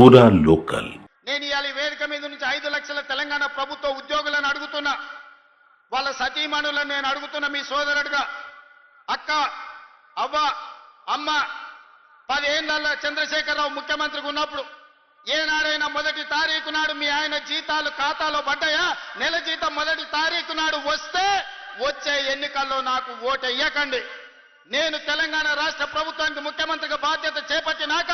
పూరా లోకల్. నేను ఇవాళ ఈ వేదిక మీద నుంచి 5 లక్షల తెలంగాణ ప్రభుత్వ ఉద్యోగులను అడుగుతున్నా, వాళ్ళ సతీమణులను నేను అడుగుతున్నా, మీ సోదరుడుగా అక్క, అవ్వ, అమ్మ, 10 ఏళ్ల చంద్రశేఖరరావు ముఖ్యమంత్రిగా ఉన్నప్పుడు ఏనాడైనా మొదటి తారీఖు నాడు మీ ఆయన జీతాలు ఖాతాలో పడ్డాయా? నెల జీతం మొదటి తారీఖు నాడు వస్తే వచ్చే ఎన్నికల్లో నాకు ఓటు వేయకండి. నేను తెలంగాణ రాష్ట్ర ప్రభుత్వానికి ముఖ్యమంత్రిగా బాధ్యత చేపట్టినాక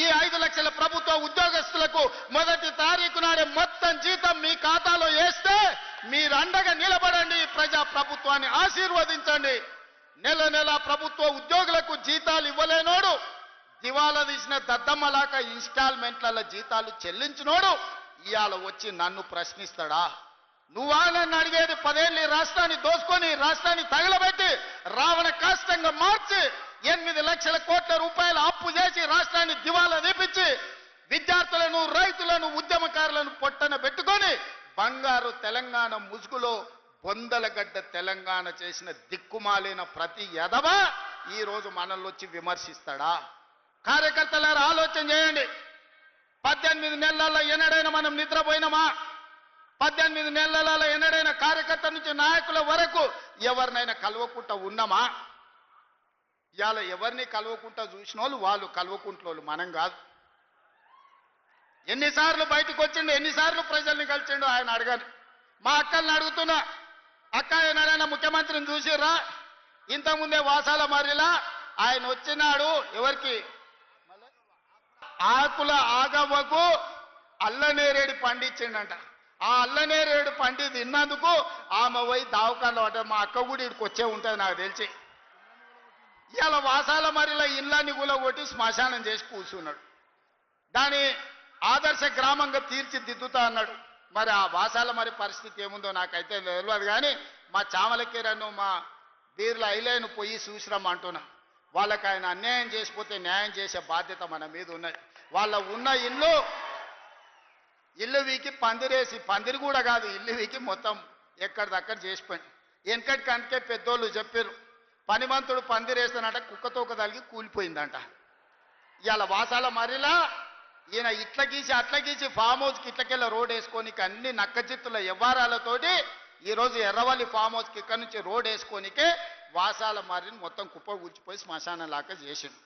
ఈ 5 లక్షల ప్రభుత్వ ఉద్యోగస్తులకు మొదటి తారీఖు నాడే మొత్తం జీతం మీ ఖాతాలో వేస్తే మీరు అండగా నిలబడండి, ప్రజా ప్రభుత్వాన్ని ఆశీర్వదించండి. నెల నెల ప్రభుత్వ ఉద్యోగులకు జీతాలు ఇవ్వలేనోడు, దివాలా తీసిన దద్దమ్మలాక ఇన్స్టాల్మెంట్ల జీతాలు చెల్లించినోడు ఇవాళ వచ్చి నన్ను ప్రశ్నిస్తాడా? నువ్వా నన్ను అడిగేది? 10 ఏళ్ళు ఈ రాష్ట్రాన్ని దోసుకొని రాష్ట్రాన్ని తగలబెట్టి రావణ కాష్టంగా మార్చి 8 లక్షల కోట్ల రూపాయల అప్పు చేసి రాష్ట్రాన్ని దివాలా తీపించి విద్యార్థులను, రైతులను, ఉద్యమకారులను పొట్టన పెట్టుకొని బంగారు తెలంగాణ ముసుగులో బొందలగడ్డ తెలంగాణ చేసిన దిక్కుమాలిన ప్రతి ఎదవ ఈ రోజు మనల్ని వచ్చి విమర్శిస్తాడా? కార్యకర్తలారా ఆలోచన చేయండి. 18 నెలల్లో ఎన్నడైనా మనం నిద్రపోయినామా? 18 నెలలలో ఎన్నడైనా కార్యకర్త నుంచి నాయకుల వరకు ఎవరినైనా కలవకుండా ఉన్నామా? ఇవాళ ఎవరిని కలవకుండా చూసిన వాళ్ళు కలవకుంటోళ్ళు, మనం కాదు. ఎన్నిసార్లు బయటకు వచ్చిండు, ఎన్నిసార్లు ప్రజల్ని కలిసిండు ఆయన అడగండి. మా అక్కల్ని అడుగుతున్నా, అక్క ఏనాడైనా ముఖ్యమంత్రిని చూసిర్రా? ఇంతకుముందే వాసాల మర్రిలా ఆయన వచ్చినాడు, ఎవరికి ఆకుల ఆగవ్వకు అల్లనేరేడు పండించిండంట. ఆ అల్లనేరేడు పండి తిన్నందుకు ఆమె పోయి దావకాల్లో అంటే మా అక్క కూడా ఇక్కడికి వచ్చే ఉంటుంది నాకు తెలిసి. ఇవాళ వాసాల మరిలో ఇళ్ళని కూలగొట్టి శ్మశానం చేసి కూర్చున్నాడు. దాని ఆదర్శ గ్రామంగా తీర్చిదిద్దుతా అన్నాడు. మరి ఆ వాసాల మరి పరిస్థితి ఏముందో నాకైతే తెలియదు. కానీ మా చామలకీరను, మా బీర్ల ఐలేను పోయి చూసిరమ్మ అంటున్నా. వాళ్ళకి ఆయన అన్యాయం చేసిపోతే న్యాయం చేసే బాధ్యత మన మీద ఉన్నది. వాళ్ళ ఉన్న ఇల్లు వీకి పందిరేసి, పందిరి కూడా కాదు, ఇల్లు వీకి మొత్తం ఎక్కడిదక్కడ చేసిపోయింది. వెనకటికి అందుకే పెద్దోళ్ళు చెప్పారు, పనిమంతుడు పందిరేస్తానంట కుక్కతోక తలిగి కూలిపోయిందంట. ఇవాళ వాసాల మరిలా ఈయన ఇట్ల గీసి అట్ల గీసి ఫామ్ హౌస్కి ఇట్లకెళ్ళ రోడ్ వేసుకోనికి అన్ని నక్కజిత్తుల వ్యవహారాలతోటి ఈరోజు ఎర్రవల్లి ఫామ్ హౌస్కి ఇక్కడ నుంచి రోడ్ వేసుకోనికే వాసాల మర్రిని మొత్తం కుప్ప కూర్చిపోయి శ్మశానం లాగా చేసిండు.